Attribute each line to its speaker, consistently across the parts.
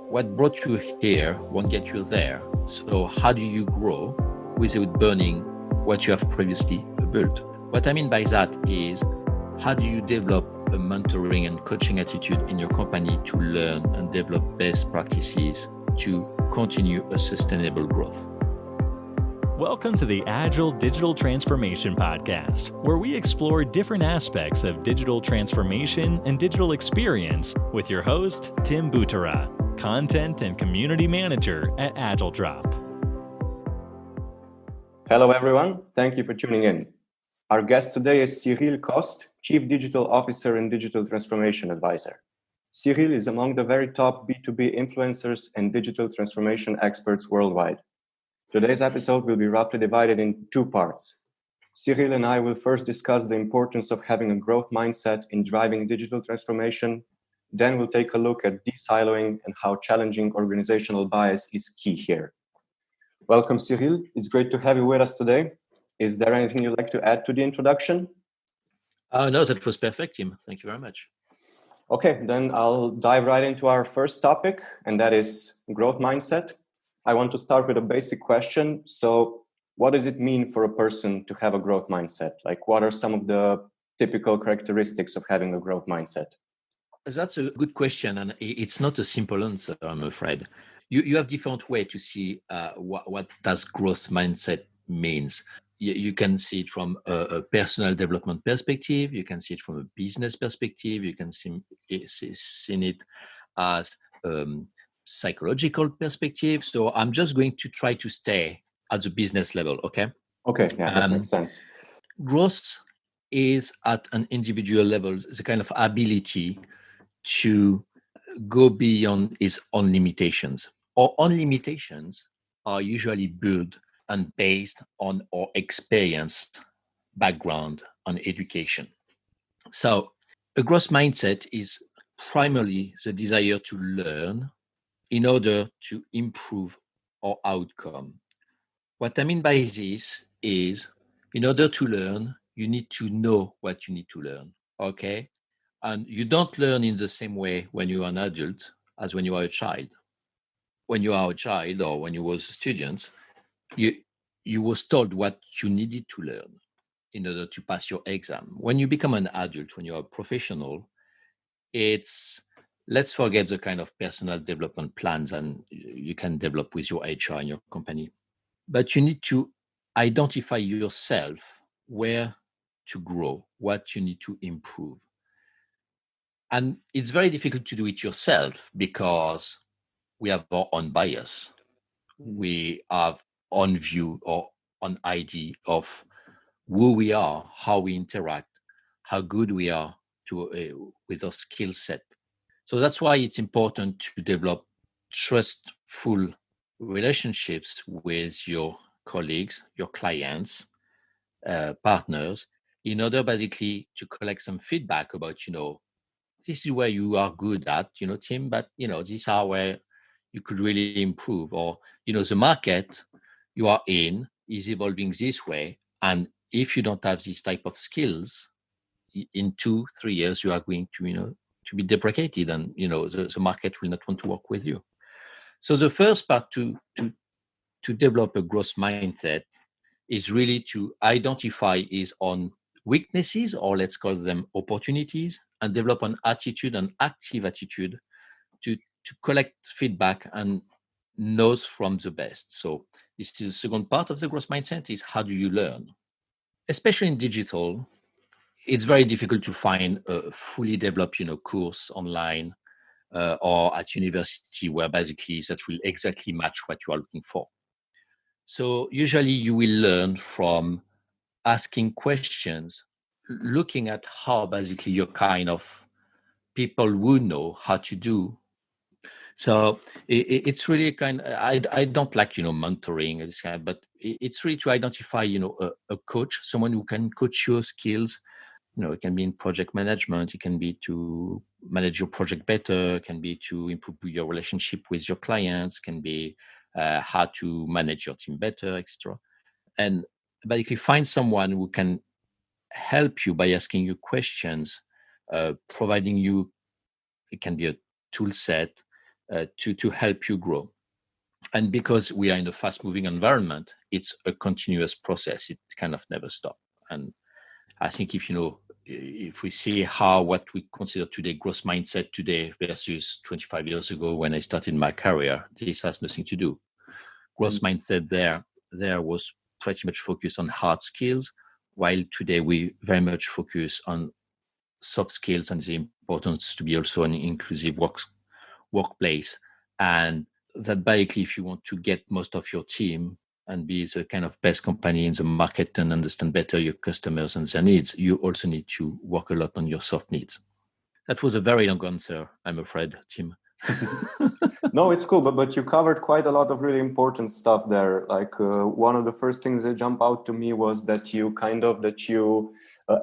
Speaker 1: what brought you here won't get you there. So how do you grow without burning what you have previously built? What I mean by that is, how do you develop a mentoring and coaching attitude in your company to learn and develop best practices to continue a sustainable growth?
Speaker 2: Welcome to the Agile Digital Transformation Podcast, where we explore different aspects of digital transformation and digital experience with your host, Tim Butera, Content and Community Manager at AgileDrop.
Speaker 3: Hello, everyone. Thank you for tuning in. Our guest today is Cyril Coste, Chief Digital Officer and Digital Transformation Advisor. Cyril is among the very top B2B influencers and digital transformation experts worldwide. Today's episode will be roughly divided in two parts. Cyril and I will first discuss the importance of having a growth mindset in driving digital transformation. Then we'll take a look at de-siloing and how challenging organizational bias is key here. Welcome, Cyril. It's great to have you with us today. Is there anything you'd like to add to the introduction?
Speaker 1: No, that was perfect, Tim. Thank you very much.
Speaker 3: Okay, then I'll dive right into our first topic, and that is growth mindset. I want to start with a basic question. So what does it mean for a person to have a growth mindset? Like, what are some of the typical characteristics of having a growth mindset?
Speaker 1: That's a good question, and it's not a simple answer, I'm afraid. You have different ways to see what does growth mindset means. You can see it from a personal development perspective. You can see it from a business perspective. You can see it as psychological perspective. So I'm just going to try to stay at the business level, okay?
Speaker 3: Okay, yeah, that makes sense.
Speaker 1: Growth is at an individual level, the kind of ability to go beyond its own limitations. Our own limitations are usually built and based on our experience, background, and education. So a growth mindset is primarily the desire to learn in order to improve our outcome. What I mean by this is, in order to learn, you need to know what you need to learn, okay? And you don't learn in the same way when you are an adult as when you are a child. When you are a child or when you was a student, you was told what you needed to learn in order to pass your exam. When you become an adult, when you are a professional, let's forget the kind of personal development plans and you can develop with your HR in your company. But you need to identify yourself where to grow, what you need to improve. And it's very difficult to do it yourself because we have our own bias. We have own view or on idea of who we are, how we interact, how good we are with our skill set. So that's why it's important to develop trustful relationships with your colleagues, your clients, partners, in order basically to collect some feedback about, this is where you are good at, Tim, but, these are where you could really improve. Or, the market you are in is evolving this way. And if you don't have this type of skills, in 2-3 years, you are going to, to be deprecated and, the market will not want to work with you. So the first part to develop a growth mindset is really to identify his own weaknesses, or let's call them opportunities, and develop an attitude, an active attitude to collect feedback and knows from the best. So this is the second part of the growth mindset is how do you learn? Especially in digital, it's very difficult to find a fully developed, course online or at university where basically that will exactly match what you are looking for. So usually you will learn from asking questions, looking at how basically you're kind of people who know how to do. So it's really I don't like, mentoring, this kind, but it's really to identify, a coach, someone who can coach your skills. It can be in project management, it can be to manage your project better, it can be to improve your relationship with your clients, can be how to manage your team better, etc. And basically find someone who can help you by asking you questions, providing you, it can be a tool set, to help you grow. And because we are in a fast-moving environment, it's a continuous process. It kind of never stops. And I think if we see what we consider today growth mindset today versus 25 years ago when I started my career, this has nothing to do. Growth mindset there was pretty much focused on hard skills, while today we very much focus on soft skills and the importance to be also an inclusive workplace. And that basically, if you want to get most of your team and be the kind of best company in the market and understand better your customers and their needs, you also need to work a lot on your soft needs. That was a very long answer, I'm afraid, Tim.
Speaker 3: No, it's cool, but you covered quite a lot of really important stuff there. Like one of the first things that jump out to me was that you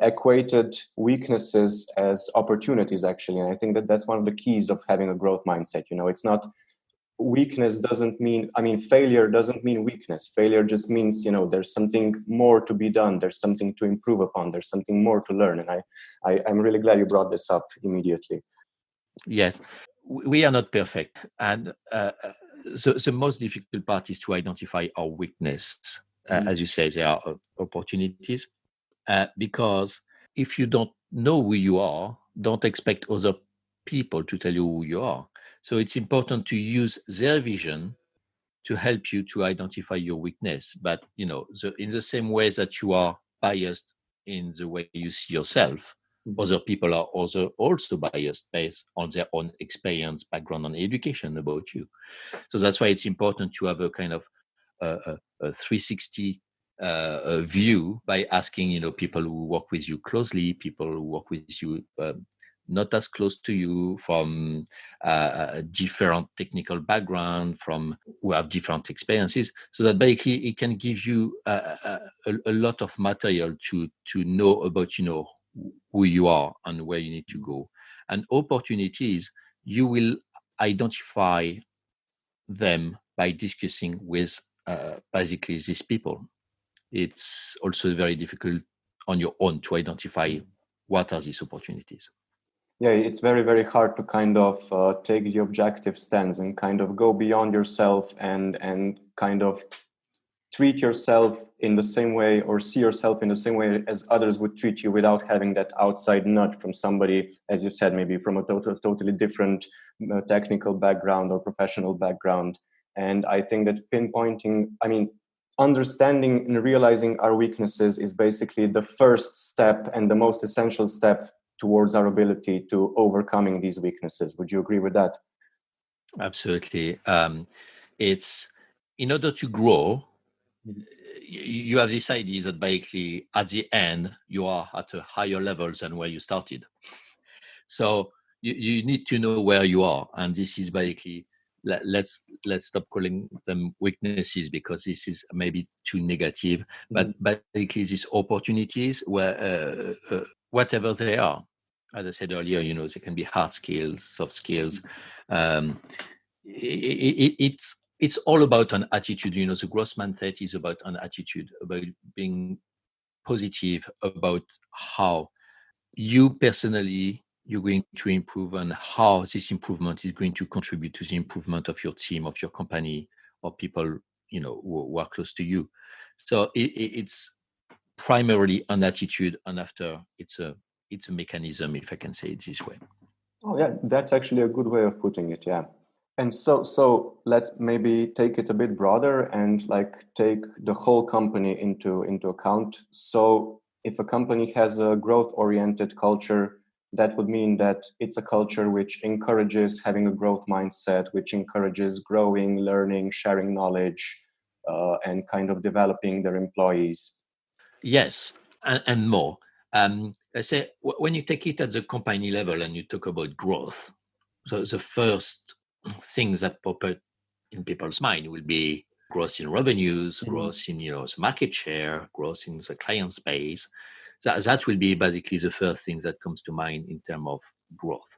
Speaker 3: equated weaknesses as opportunities, actually. And I think that that's one of the keys of having a growth mindset. It's not weakness doesn't mean, failure doesn't mean weakness. Failure just means, there's something more to be done. There's something to improve upon. There's something more to learn. And I'm really glad you brought this up immediately.
Speaker 1: Yes, we are not perfect. And the most difficult part is to identify our weakness. As you say, there are opportunities. Because if you don't know who you are, don't expect other people to tell you who you are. So it's important to use their vision to help you to identify your weakness. But in the same way that you are biased in the way you see yourself, other people are also biased based on their own experience, background, and education about you. So that's why it's important to have a kind of a 360 view by asking, people who work with you closely, people who work with you not as close to you, from a different technical background, from who have different experiences, so that basically it can give you a lot of material to know about, who you are and where you need to go. And opportunities, you will identify them by discussing with basically these people. It's also very difficult on your own to identify what are these opportunities.
Speaker 3: Yeah, it's very, very hard to kind of take the objective stance and kind of go beyond yourself and kind of treat yourself in the same way, or see yourself in the same way as others would treat you, without having that outside nudge from somebody, as you said, maybe from a totally different technical background or professional background. And I think that understanding and realizing our weaknesses is basically the first step and the most essential step towards our ability to overcoming these weaknesses. Would you agree with that?
Speaker 1: Absolutely. It's in order to grow, you have this idea that basically at the end you are at a higher level than where you started. So you need to know where you are, and this is basically, let's stop calling them weaknesses, because this is maybe too negative. But basically, these opportunities, where whatever they are, as I said earlier, they can be hard skills, soft skills. It's all about an attitude. The growth mindset is about an attitude, about being positive about how you personally you're going to improve, and how this improvement is going to contribute to the improvement of your team, of your company, or people who are close to you. So it's primarily an attitude, and after it's a mechanism, if I can say it this way.
Speaker 3: Oh yeah, that's actually a good way of putting it. Yeah. And so let's maybe take it a bit broader and take the whole company into account. So if a company has a growth-oriented culture, that would mean that it's a culture which encourages having a growth mindset, which encourages growing, learning, sharing knowledge, and kind of developing their employees.
Speaker 1: Yes, and more. I say, when you take it at the company level and you talk about growth, so the first things that pop up in people's mind will be growth in revenues, growth in the market share, growth in the client space. That will be basically the first thing that comes to mind in terms of growth.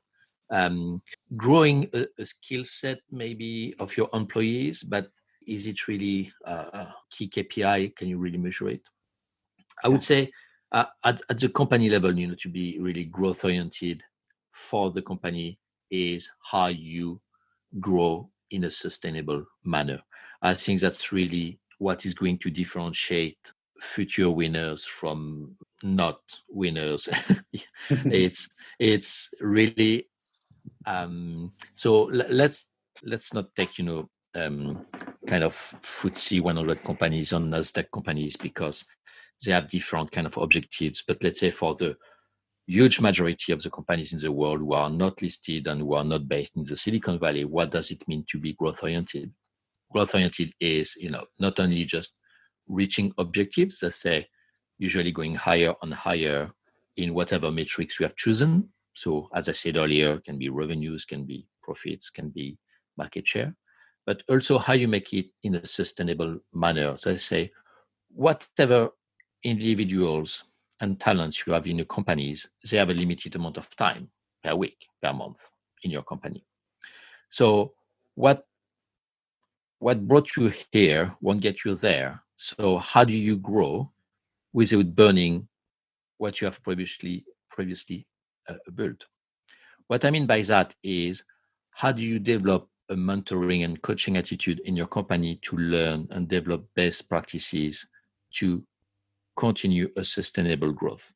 Speaker 1: Growing a skill set maybe of your employees, but is it really a key KPI? Can you really measure it? I would say at the company level, to be really growth oriented for the company is how you grow in a sustainable manner. I think that's really what is going to differentiate future winners from not winners. it's it's really let's not take kind of FTSE 100 companies or Nasdaq companies because they have different kind of objectives. But let's say for the huge majority of the companies in the world who are not listed and who are not based in the Silicon Valley, what does it mean to be growth oriented? Growth oriented is, not only just reaching objectives, let's say usually going higher and higher in whatever metrics we have chosen. So as I said earlier, can be revenues, can be profits, can be market share, but also how you make it in a sustainable manner. So I say, whatever individuals and talents you have in your companies, they have a limited amount of time per week, per month in your company. So what brought you here won't get you there. So how do you grow without burning what you have previously built? What I mean by that is, how do you develop a mentoring and coaching attitude in your company to learn and develop best practices to continue a sustainable growth?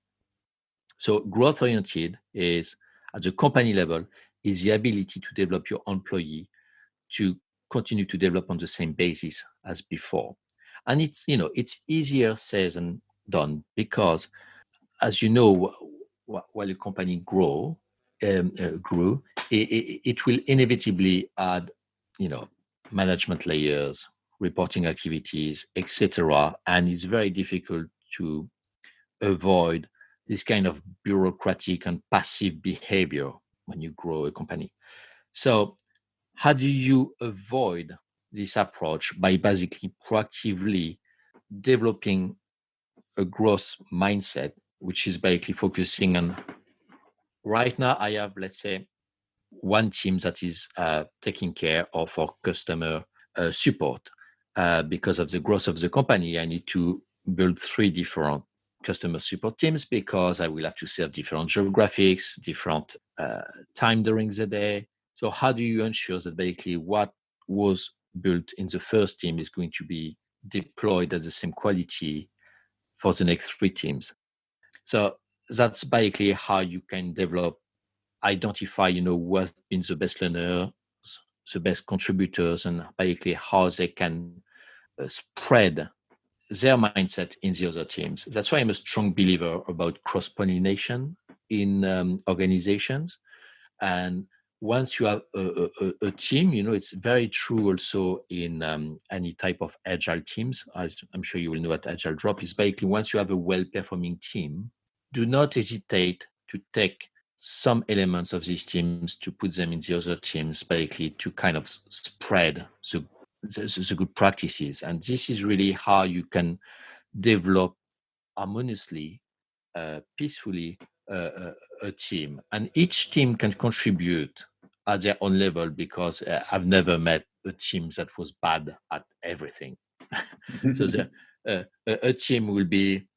Speaker 1: So growth oriented is, at the company level, is the ability to develop your employee to continue to develop on the same basis as before. And it's easier said than done, because as you know, while a company grew, it will inevitably add, management layers, reporting activities, etc. And it's very difficult to avoid this kind of bureaucratic and passive behavior when you grow a company. So how do you avoid this approach? By basically proactively developing a growth mindset, which is basically focusing on, right now I have, let's say, one team that is taking care of our customer support. Because of the growth of the company, I need to build 3 different customer support teams, because I will have to serve different geographics, different time during the day. So how do you ensure that basically what was built in the first team is going to be deployed at the same quality for the next 3 teams? So that's basically how you can identify, who has been the best learners, the best contributors, and basically how they can spread their mindset in the other teams. That's why I'm a strong believer about cross-pollination in organizations. And once you have a team, it's very true also in any type of agile teams. As I'm sure you will know, what Agile Drop is basically, once you have a well-performing team, do not hesitate to take some elements of these teams to put them in the other teams, basically to kind of spread the good practices. And this is really how you can develop harmoniously, peacefully, a team. And each team can contribute at their own level, because I've never met a team that was bad at everything. So a team will be,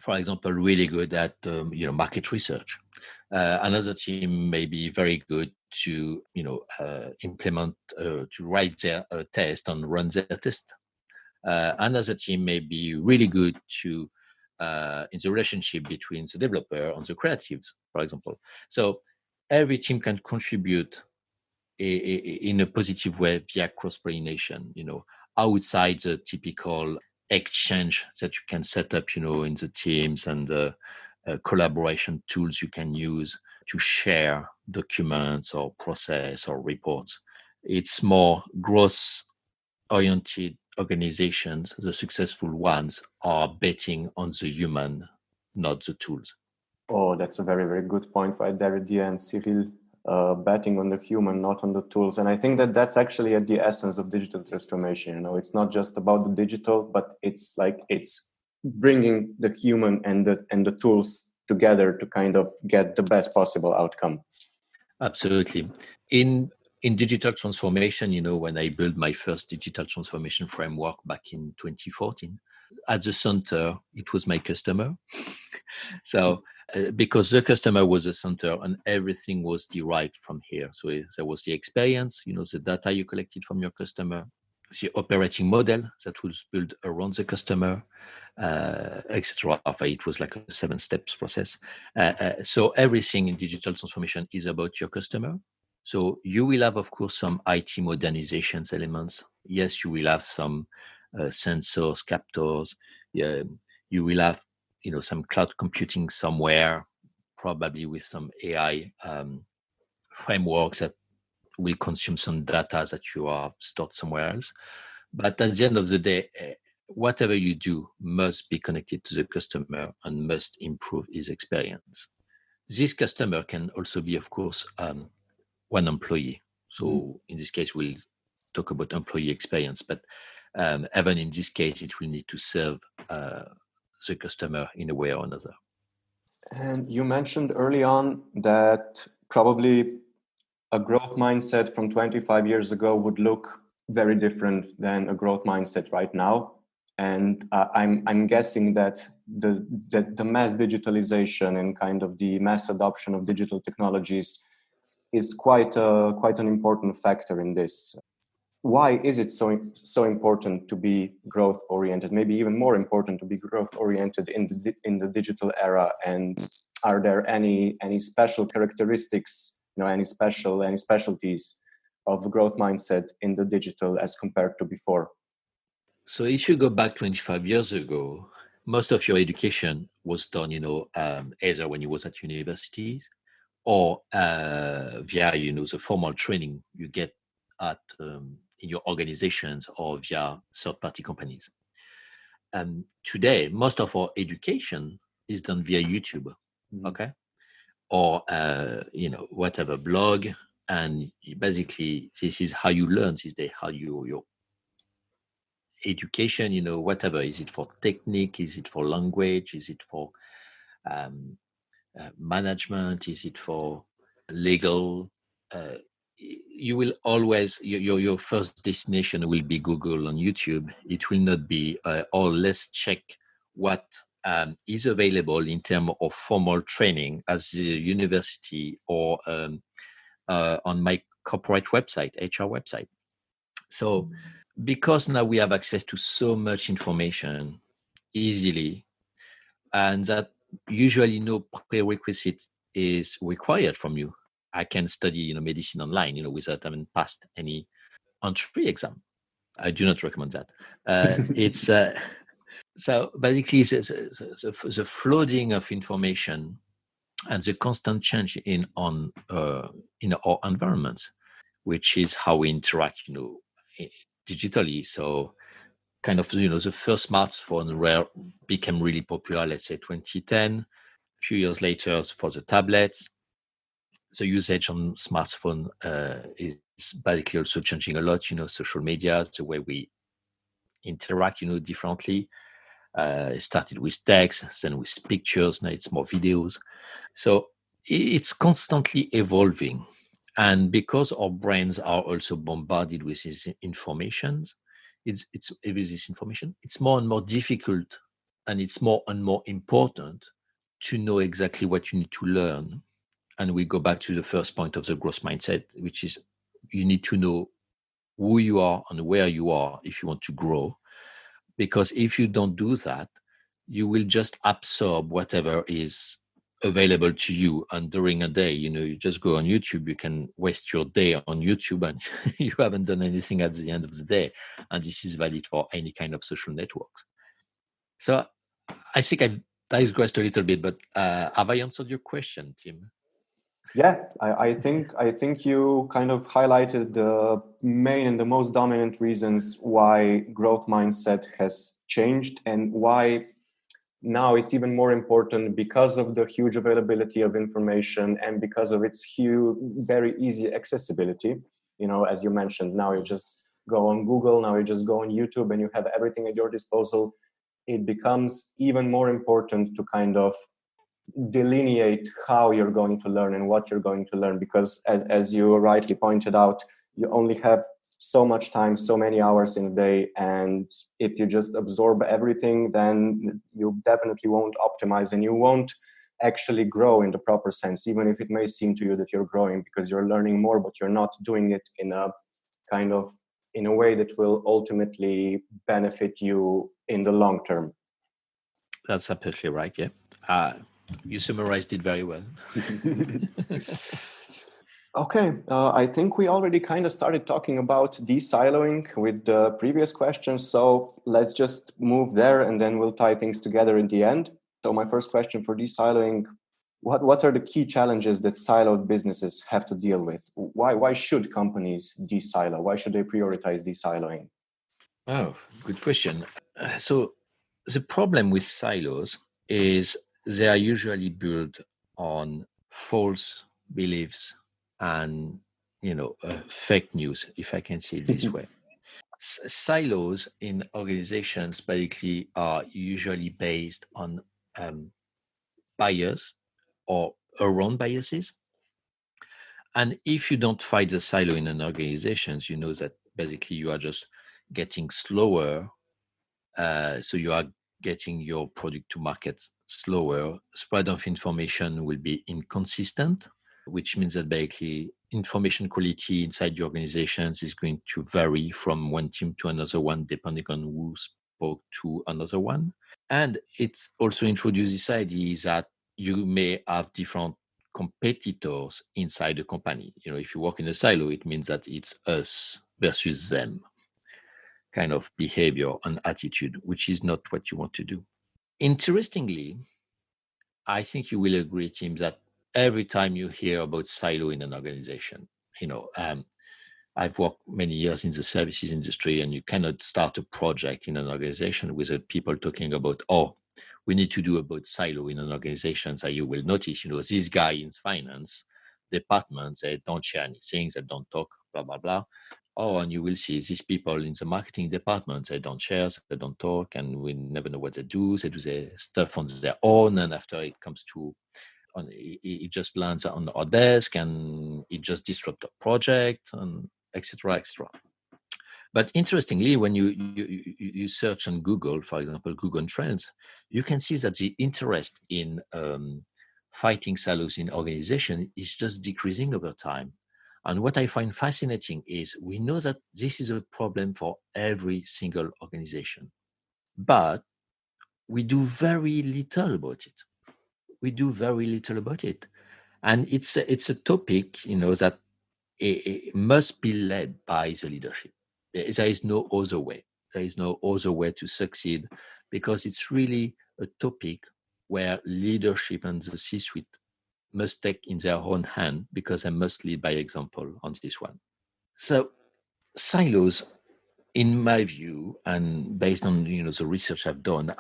Speaker 1: for example, really good at market research. Another team may be very good to implement, to write their test and run their test. Another team may be really good to in the relationship between the developer and the creatives, for example. So every team can contribute in a positive way via cross-pollination, outside the typical exchange that you can set up, in the teams, and the collaboration tools you can use to share documents or process or reports. It's more growth-oriented organizations. The successful ones are betting on the human, not the tools.
Speaker 3: Oh, that's a very, very good point right there, Dia and Cyril. Betting on the human, not on the tools. And I think that that's actually at the essence of digital transformation. It's not just about the digital, but it's bringing the human and the tools together to kind of get the best possible outcome.
Speaker 1: Absolutely. In digital transformation, when I built my first digital transformation framework back in 2014, at the center, it was my customer. So because the customer was the center and everything was derived from here. So there was the experience, the data you collected from your customer, the operating model that was built around the customer, etc. It was like a 7 steps process. So everything in digital transformation is about your customer. So you will have, of course, some IT modernizations elements. Yes, you will have some sensors, captors. Yeah, you will have, some cloud computing somewhere, probably with some AI frameworks that will consume some data that you have stored somewhere else. But at the end of the day, whatever you do must be connected to the customer and must improve his experience. This customer can also be, of course, one employee. So in this case, we'll talk about employee experience, but even in this case, it will need to serve the customer in a way or another.
Speaker 3: And you mentioned early on that probably a growth mindset from 25 years ago would look very different than a growth mindset right now. And I'm guessing that the mass digitalization and kind of the mass adoption of digital technologies is quite an important factor in this. Why is it so important to be growth oriented? Maybe even more important to be growth oriented in the digital era. And are there any special characteristics, any specialties of growth mindset in the digital as compared to before?
Speaker 1: So if you go back 25 years ago, most of your education was done, either when you was at universities or via, the formal training you get at in your organizations or via third-party companies. Today, most of our education is done via YouTube, okay, or whatever blog, and basically this is how you learn these days. How your education, whatever, is it for technique, is it for language, is it for management, is it for legal, you will always, your first destination will be Google and YouTube. It will not be oh, let's check what is available in terms of formal training as the university or on my corporate website, HR website. So because now we have access to so much information easily, and that usually no prerequisite is required from you. I can study, medicine online, without having passed any entry exam. I do not recommend that. It's so basically the flooding of information and the constant change in our environments, which is how we interact, digitally. So kind of, the first smartphone became really popular, let's say 2010. A few years later, for the tablets, the usage on smartphone is basically also changing a lot. Social media, the way we interact, differently. It started with text, then with pictures. Now it's more videos. So it's constantly evolving. And because our brains are also bombarded with this information, it's more and more difficult, and it's more and more important to know exactly what you need to learn. And we go back to the first point of the growth mindset, which is you need to know who you are and where you are if you want to grow. Because if you don't do that, you will just absorb whatever is available to you. And during a day, you just go on YouTube, you can waste your day on YouTube and you haven't done anything at the end of the day. And this is valid for any kind of social networks. So I think I digressed a little bit, but have I answered your question, Tim?
Speaker 3: Yeah, I think you kind of highlighted the main and the most dominant reasons why growth mindset has changed and why now it's even more important because of the huge availability of information and because of its huge, very easy accessibility. As you mentioned, now you just go on Google, now you just go on YouTube and you have everything at your disposal. It becomes even more important to kind of delineate how you're going to learn and what you're going to learn, because as you rightly pointed out, you only have so much time, so many hours in a day. And if you just absorb everything, then you definitely won't optimize and you won't actually grow in the proper sense, even if it may seem to you that you're growing because you're learning more, but you're not doing it in a kind of in a way that will ultimately benefit you in the long term.
Speaker 1: That's absolutely right. Yeah. You summarized it very well.
Speaker 3: Okay, I think we already kind of started talking about de-siloing with the previous questions, so let's just move there and then we'll tie things together in the end. So my first question for de-siloing, what are the key challenges that siloed businesses have to deal with? Why should companies de-silo? Why should they prioritize de-siloing?
Speaker 1: Oh, good question. So the problem with silos is they are usually built on false beliefs and fake news, if I can say it this way. Silos in organizations basically are usually based on bias or around biases. And if you don't fight the silo in an organization, you know that basically you are just getting slower. So you are getting your product to market slower. Spread of information will be inconsistent, which means that basically information quality inside your organizations is going to vary from one team to another one, depending on who spoke to another one. And it also introduces this idea that you may have different competitors inside the company. If you work in a silo, it means that it's us versus them kind of behavior and attitude, which is not what you want to do. Interestingly, I think you will agree, Tim, that every time you hear about silo in an organization, I've worked many years in the services industry, and you cannot start a project in an organization without people talking about, oh, we need to do about silo in an organization. So you will notice, this guy in finance department, they don't share anything, they don't talk, blah, blah, blah. Oh, and you will see these people in the marketing department, they don't share, they don't talk, and we never know what they do their stuff on their own, and after it comes to it just lands on our desk and it just disrupts the project, and etc., etc. But interestingly, when you search on Google, for example, Google Trends, you can see that the interest in fighting silos in organization is just decreasing over time. And what I find fascinating is we know that this is a problem for every single organization, but we do very little about it. And it's a topic, that it must be led by the leadership. There is no other way. There is no other way to succeed, because it's really a topic where leadership and the C-suite must take in their own hand, because they must lead by example on this one. So silos, in my view, and based on the research I've done,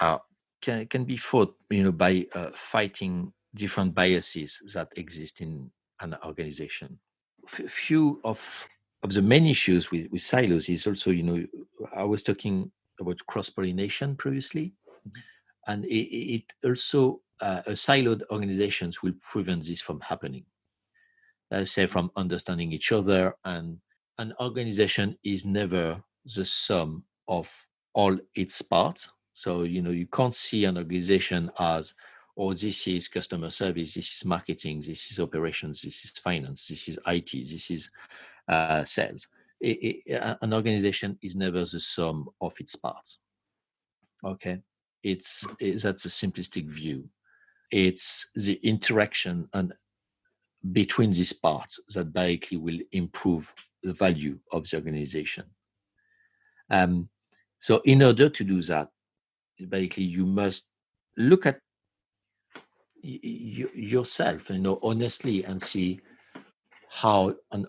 Speaker 1: can be fought by fighting different biases that exist in an organization. Few of the main issues with silos is also, I was talking about cross-pollination previously, and it also siloed organizations will prevent this from happening. Say from understanding each other, and an organization is never the sum of all its parts. So you can't see an organization as, oh, this is customer service, this is marketing, this is operations, this is finance, this is IT, this is sales. An organization is never the sum of its parts. Okay, that's a simplistic view. It's the interaction and between these parts that basically will improve the value of the organization. So in order to do that, basically you must look at yourself, honestly, and see how a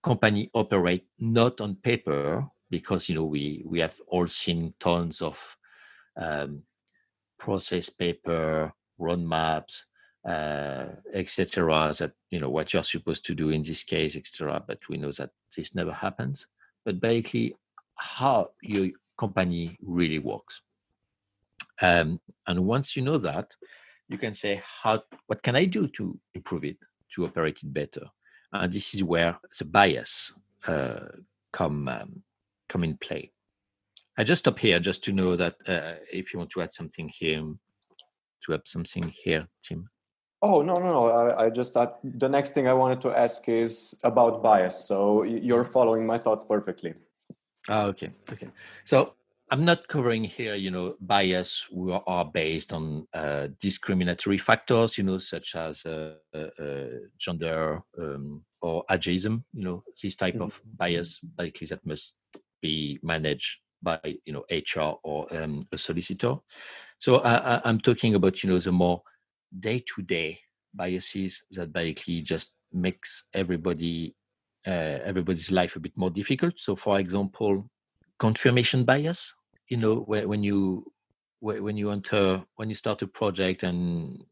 Speaker 1: company operate, not on paper, because we have all seen tons of process paper, roadmaps, etc. That what you're supposed to do in this case, etc. But we know that this never happens. But basically, how your company really works, and once you know that, you can say, what can I do to improve it, to operate it better? And this is where the bias come in play. I just stop here just to know that if you want to add something here, Tim.
Speaker 3: Oh, no. I just thought the next thing I wanted to ask is about bias. So you're following my thoughts perfectly.
Speaker 1: Okay. So I'm not covering here, bias are based on discriminatory factors, such as gender or ageism, this type of bias, basically that must be managed by, HR or a solicitor. So I'm talking about, the more day-to-day biases that basically just makes everybody's life a bit more difficult. So, for example, confirmation bias. When you start a project and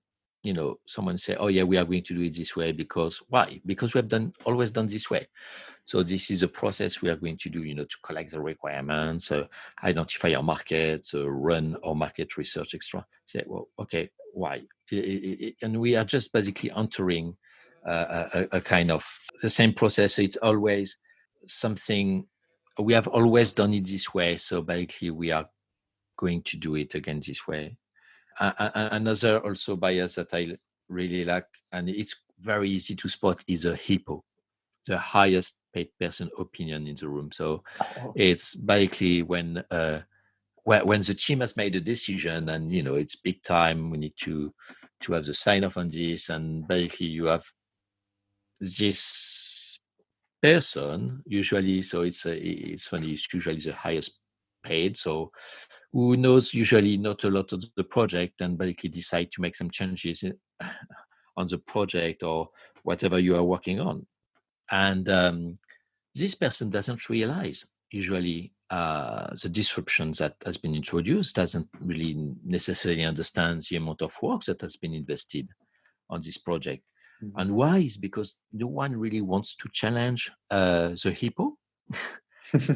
Speaker 1: someone say, "Oh yeah, we are going to do it this way because why? Because we have always done this way. So this is a process we are going to do, to collect the requirements, identify our markets, run our market research, extra." Say, well, okay, why? And we are just basically entering a kind of the same process. It's always something we have always done it this way. So basically, we are going to do it again this way. Another also bias that I really like, and it's very easy to spot, is a HIPPO, the highest paid person opinion in the room. So it's basically when the team has made a decision and it's big time, we need to have the sign off on this, and basically you have this person usually. So it's funny. It's usually the highest paid. So who knows usually not a lot of the project and basically decide to make some changes on the project or whatever you are working on. And this person doesn't realize usually the disruption that has been introduced, doesn't really necessarily understand the amount of work that has been invested on this project. And why? Is because no one really wants to challenge the HIPPO,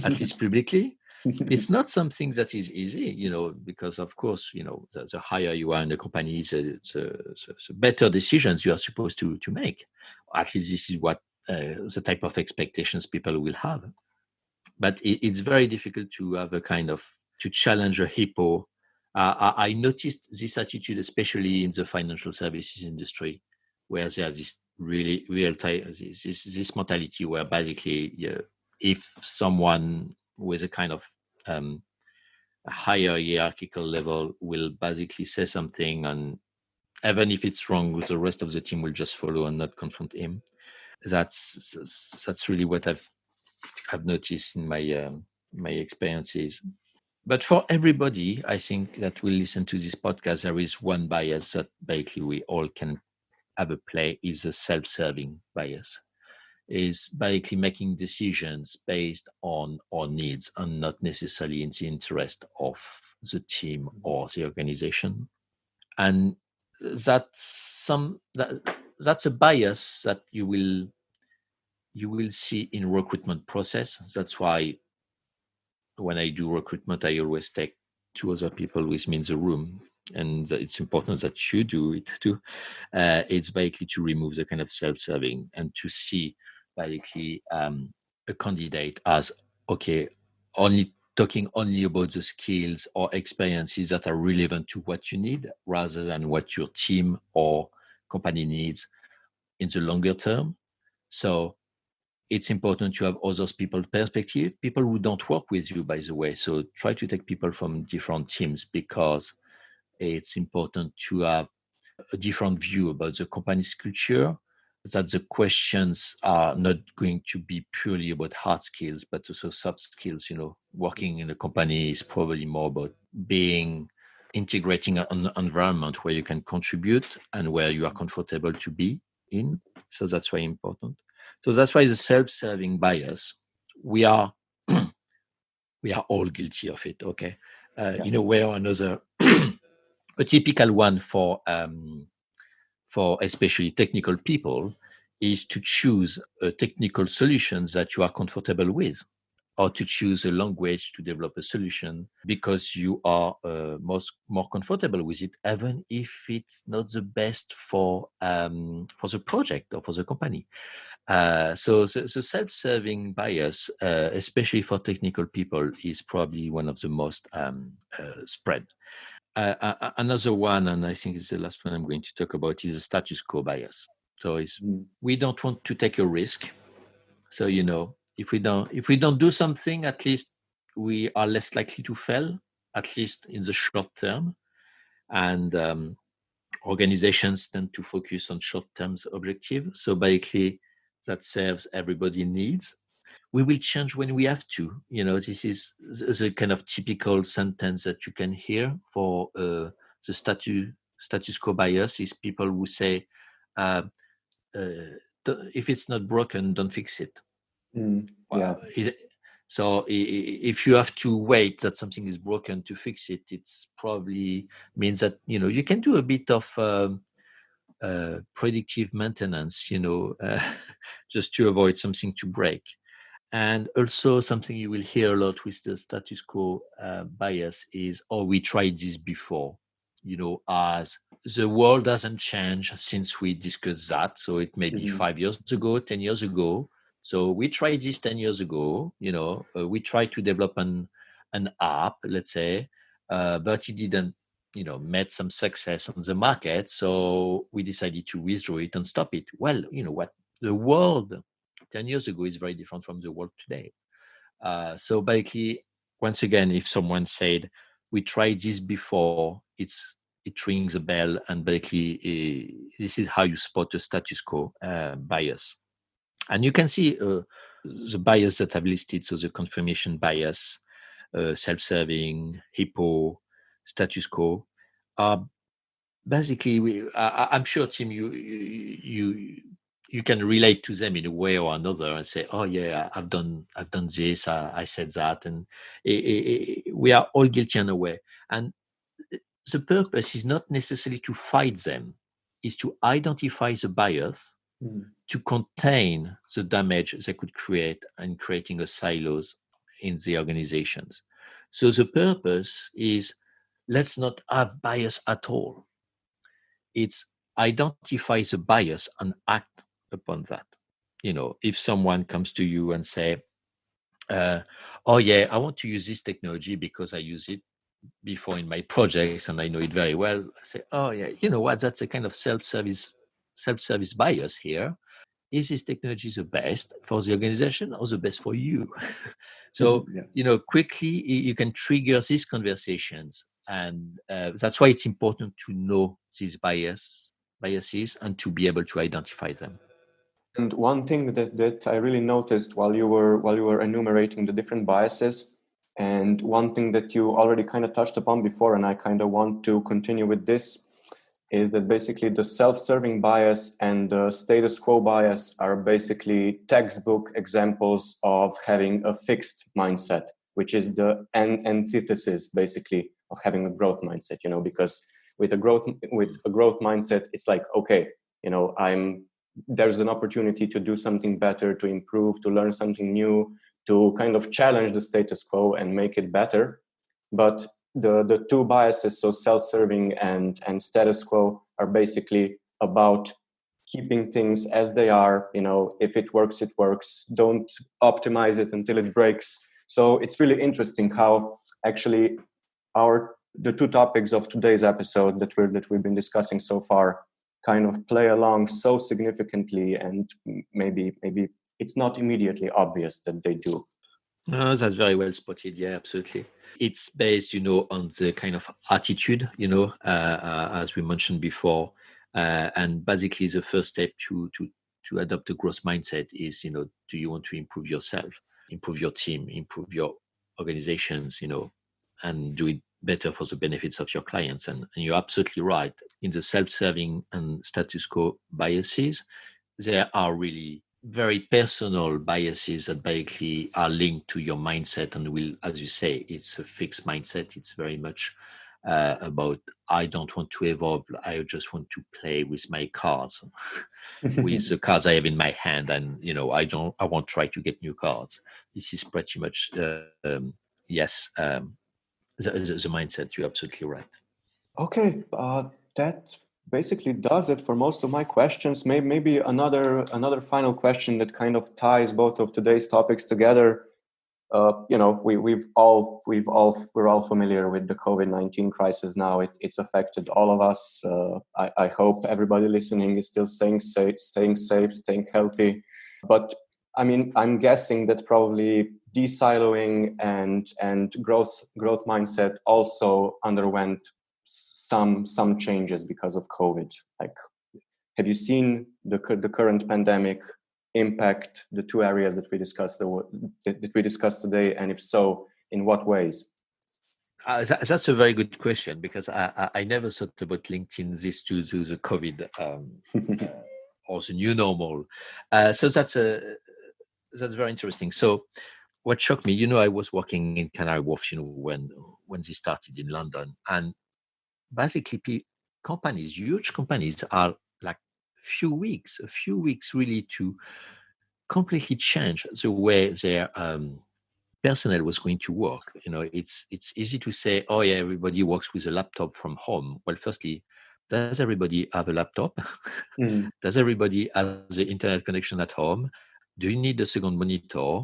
Speaker 1: at least publicly. It's not something that is easy, because of course, the higher you are in the company, the better decisions you are supposed to make. At least this is what the type of expectations people will have. But it's very difficult to have to challenge a HIPPO. I noticed this attitude, especially in the financial services industry, where there is this really real this mentality where basically, if someone with a kind of a higher hierarchical level will basically say something, and even if it's wrong, the rest of the team will just follow and not confront him. That's really what I've noticed in my experiences. But for everybody, I think that will listen to this podcast, there is one bias that basically we all can have a play, is a self-serving bias. Is basically making decisions based on our needs and not necessarily in the interest of the team or the organization. And that's a bias that you will see in recruitment process. That's why when I do recruitment, I always take two other people with me in the room, and it's important that you do it too. It's basically to remove the kind of self-serving and to see basically a candidate as, okay, talking only about the skills or experiences that are relevant to what you need, rather than what your team or company needs in the longer term. So it's important to have others people's perspective, people who don't work with you, by the way. So try to take people from different teams, because it's important to have a different view about the company's culture, that the questions are not going to be purely about hard skills, but also soft skills. Working in a company is probably more about integrating an environment where you can contribute and where you are comfortable to be in. So that's very important. So that's why the self-serving bias, we are all guilty of it. Okay, in a way or another. A typical one for especially technical people is to choose technical solutions that you are comfortable with, or to choose a language to develop a solution because you are more comfortable with it, even if it's not the best for the project or for the company. So the self-serving bias, especially for technical people, is probably one of the most spread. Another one, and I think it's the last one I'm going to talk about, is the status quo bias. So we don't want to take a risk. So if we don't do something, at least we are less likely to fail, at least in the short term. And organizations tend to focus on short-term objective. So basically, that serves everybody needs. We will change when we have to. This is the kind of typical sentence that you can hear for the status quo bias. Is people who say, uh, if it's not broken, don't fix it.
Speaker 3: Yeah.
Speaker 1: So if you have to wait that something is broken to fix it, it's probably means that you can do a bit of predictive maintenance, just to avoid something to break. And also something you will hear a lot with the status quo bias is, oh, we tried this before, as the world doesn't change since we discussed that. So it may be 5 years ago, 10 years ago. So we tried this 10 years ago, we tried to develop an app, let's say, but it didn't, met some success on the market. So we decided to withdraw it and stop it. Well, you know what? The world 10 years ago is very different from the world today. So basically, once again, if someone said, we tried this before, it rings a bell, and basically this is how you spot a status quo bias. And you can see the bias that I've listed, so the confirmation bias, self-serving, hippo, status quo, are basically, I'm sure, Tim, you can relate to them in a way or another and say, oh yeah, I've done this, I said that, and we are all guilty in a way. And the purpose is not necessarily to fight them, is to identify the bias, to contain the damage they could create and creating a silos in the organizations. So the purpose is, let's not have bias at all. It's identify the bias and act upon that. If someone comes to you and say, oh yeah, I want to use this technology because I use it before in my projects and I know it very well. I say, oh yeah, you know what? That's a kind of self-service bias here. Is this technology the best for the organization or the best for you? So, quickly you can trigger these conversations. And that's why it's important to know these biases and to be able to identify them.
Speaker 3: And one thing that I really noticed while you were enumerating the different biases, and one thing that you already kind of touched upon before, and I kind of want to continue with this, is that basically the self-serving bias and the status quo bias are basically textbook examples of having a fixed mindset, which is the antithesis basically of having a growth mindset, because with a growth mindset, it's like, okay, there's an opportunity to do something better, to improve, to learn something new, to kind of challenge the status quo and make it better. But the two biases, so self-serving and status quo, are basically about keeping things as they are. If it works, it works. Don't optimize it until it breaks. So it's really interesting how actually the two topics of today's episode that we've been discussing so far kind of play along so significantly, and maybe it's not immediately obvious that they do.
Speaker 1: No, that's very well spotted. Yeah, absolutely. It's based, on the kind of attitude, as we mentioned before. And basically the first step to adopt a growth mindset is, do you want to improve yourself, improve your team, improve your organizations, and do it better for the benefits of your clients. And you're absolutely right. In the self-serving and status quo biases, there are really very personal biases that basically are linked to your mindset and will, as you say, it's a fixed mindset. It's very much about, I don't want to evolve. I just want to play with my cards, with the cards I have in my hand. And, I won't try to get new cards. This is pretty much, yes, the mindset. You're absolutely right.
Speaker 3: Okay, basically does it for most of my questions. Maybe another final question that kind of ties both of today's topics together. We're all familiar with the COVID-19 crisis now. It's affected all of us. I hope everybody listening is still staying safe, staying healthy. But I mean, I'm guessing that probably de-siloing and growth mindset also underwent some changes because of COVID. Like, have you seen the current pandemic impact the two areas that we discussed today, and if so, in what ways?
Speaker 1: That's a very good question, because I never thought about linking this to the COVID or the new normal. So that's very interesting. So what shocked me, I was working in Canary Wharf, when this started in London, and basically companies, huge companies, are like a few weeks really to completely change the way their personnel was going to work. It's easy to say, oh yeah, everybody works with a laptop from home. Well, firstly, does everybody have a laptop? Does everybody have the internet connection at home? Do you need a second monitor?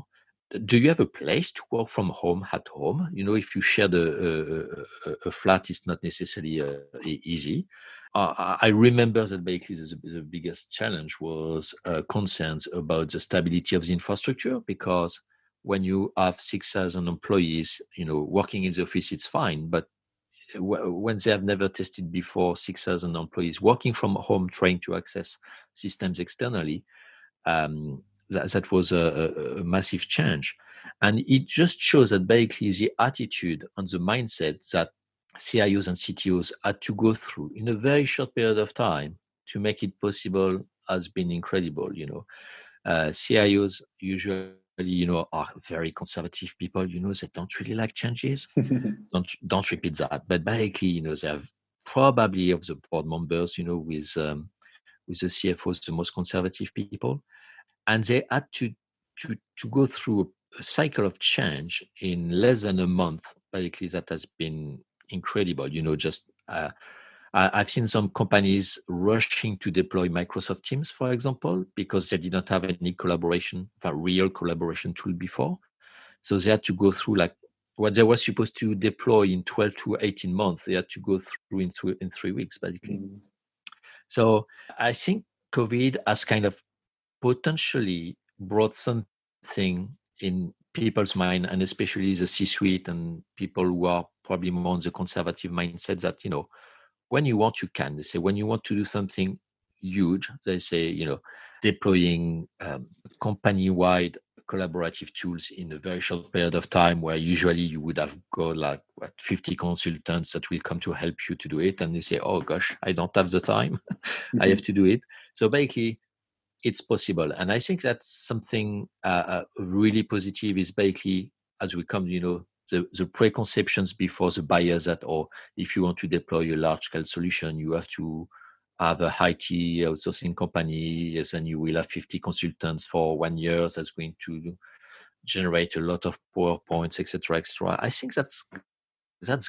Speaker 1: Do you have a place to work from home at home? If you share a flat, it's not necessarily easy. I remember that basically the biggest challenge was concerns about the stability of the infrastructure, because when you have 6,000 employees, working in the office, it's fine. But when they have never tested before 6,000 employees working from home, trying to access systems externally, that was a massive change. And it just shows that basically the attitude and the mindset that CIOs and CTOs had to go through in a very short period of time to make it possible has been incredible. CIOs usually, are very conservative people, that don't really like changes. Don't repeat that. But basically, they have probably, of the board members, with the CFOs, the most conservative people. And they had to go through a cycle of change in less than a month. Basically, that has been incredible. I've seen some companies rushing to deploy Microsoft Teams, for example, because they did not have any real collaboration tool before. So they had to go through like what they were supposed to deploy in 12 to 18 months. They had to go through in 3 weeks, basically. So I think COVID has kind of potentially brought something in people's mind, and especially the C-suite and people who are probably more on the conservative mindset, that, when you want, you can. They say when you want to do something huge, they say, deploying company-wide collaborative tools in a very short period of time, where usually you would have got like 50 consultants that will come to help you to do it. And they say, oh gosh, I don't have the time. I have to do it. So basically, it's possible. And I think that's something really positive, is basically, as we come, the preconceptions before the buyers that, or if you want to deploy a large scale solution, you have to have a IT outsourcing company. Yes, and you will have 50 consultants for 1 year. That's going to generate a lot of PowerPoints, etc., etc. I think that's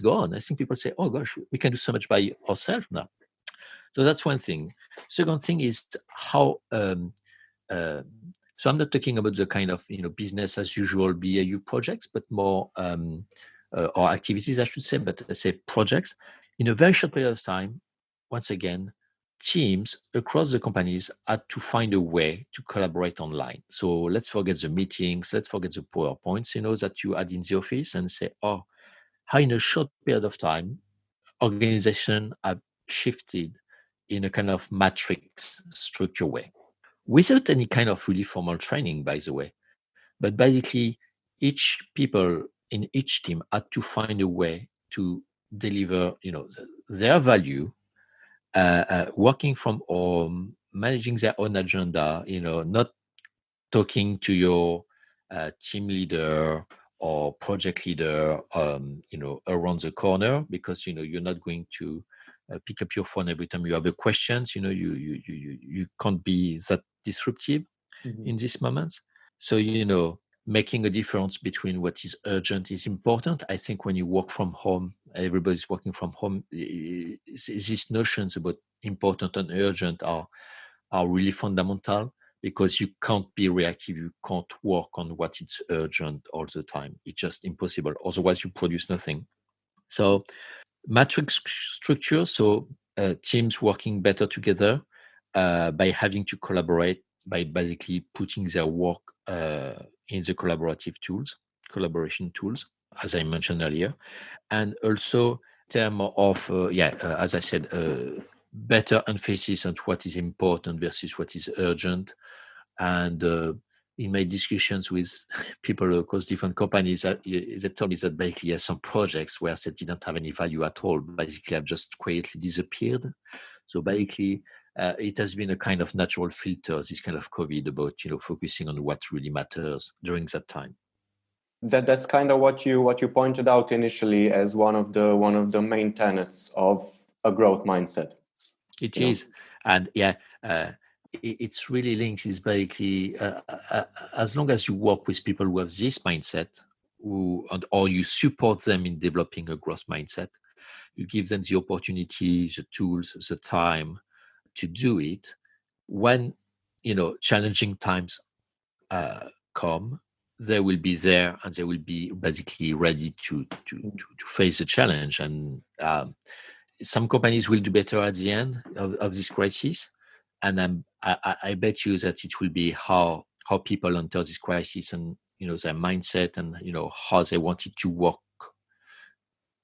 Speaker 1: gone. I think people say, oh gosh, we can do so much by ourselves now. So that's one thing. Second thing is how. So I'm not talking about the kind of business as usual BAU projects, but more or activities, I should say, but let's say projects in a very short period of time. Once again, teams across the companies had to find a way to collaborate online. So let's forget the meetings, let's forget the PowerPoints, that you had in the office, and say, oh, how in a short period of time, organization have shifted in a kind of matrix structure way, without any kind of really formal training, by the way. But basically, each people in each team had to find a way to deliver, their value, working from home, managing their own agenda, not talking to your team leader or project leader, around the corner, because, you're not going to pick up your phone every time you have a question. You can't be that disruptive in these moments. So, making a difference between what is urgent is important. I think when you work from home, everybody's working from home, these notions about important and urgent are really fundamental, because you can't be reactive. You can't work on what is urgent all the time. It's just impossible. Otherwise, you produce nothing. So matrix structure, so teams working better together by having to collaborate, by basically putting their work in the collaboration tools, as I mentioned earlier. And also term of as I said, better emphasis on what is important versus what is urgent. And in my discussions with people across different companies, they told me that basically some projects where they didn't have any value at all basically have just quietly disappeared. So basically, it has been a kind of natural filter, this kind of COVID, about focusing on what really matters during that time.
Speaker 3: That's kind of what you pointed out initially as one of the main tenets of a growth mindset.
Speaker 1: It is, and it's really linked. Is basically as long as you work with people who have this mindset, or you support them in developing a growth mindset, you give them the opportunity, the tools, the time to do it. When challenging times come, they will be there, and they will be basically ready to face the challenge. And some companies will do better at the end of this crisis, and I bet you that it will be how people enter this crisis, and their mindset, and how they wanted to work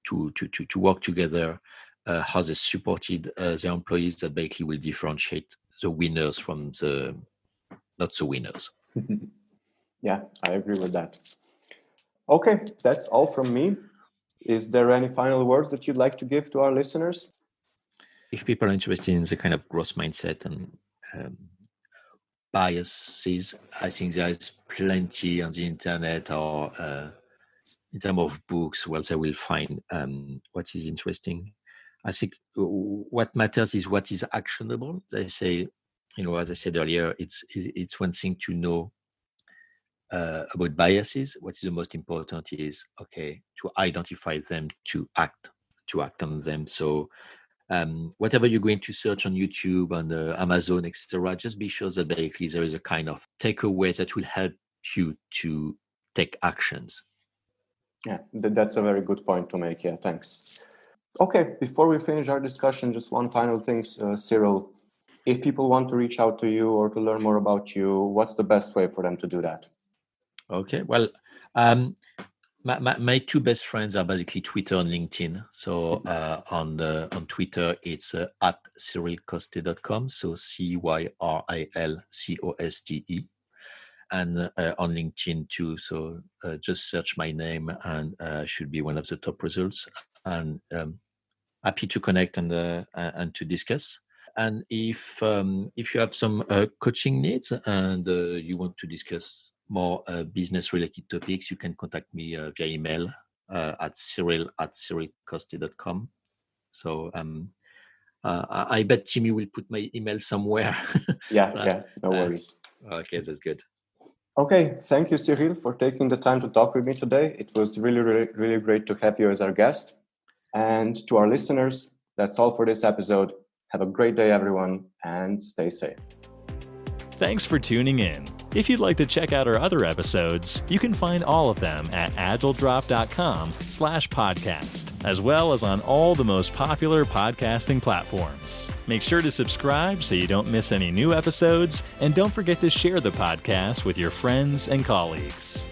Speaker 1: to work together, how they supported their employees, that basically will differentiate the winners from the not so winners.
Speaker 3: Yeah, I agree with that. Okay, that's all from me. Is there any final words that you'd like to give to our listeners?
Speaker 1: If people are interested in the kind of growth mindset and biases, I think there is plenty on the internet, or in terms of books, where they will find what is interesting. I think what matters is what is actionable. They say, as I said earlier, it's one thing to know about biases. What is the most important is, to identify them, to act on them. So whatever you're going to search on YouTube, on Amazon, etc., just be sure that basically there is a kind of takeaway that will help you to take actions.
Speaker 3: Yeah, that's a very good point to make. Yeah, thanks. Okay, before we finish our discussion, just one final thing, Cyril. If people want to reach out to you or to learn more about you, what's the best way for them to do that?
Speaker 1: Okay, well, my two best friends are basically Twitter and LinkedIn. So on Twitter, it's at cyrilcoste.com. So CYRILCOSTE. And on LinkedIn too. So just search my name, and should be one of the top results. And happy to connect and to discuss. And if you have some coaching needs, and you want to discuss more business-related topics, you can contact me via email at cyril@cyrilcoste.com. So I bet Timmy will put my email somewhere.
Speaker 3: Yeah, no worries.
Speaker 1: Okay, that's good.
Speaker 3: Okay, thank you, Cyril, for taking the time to talk with me today. It was really, really, really great to have you as our guest. And to our listeners, that's all for this episode. Have a great day, everyone, and stay safe.
Speaker 2: Thanks for tuning in. If you'd like to check out our other episodes, you can find all of them at agiledrop.com/podcast, as well as on all the most popular podcasting platforms. Make sure to subscribe so you don't miss any new episodes, and don't forget to share the podcast with your friends and colleagues.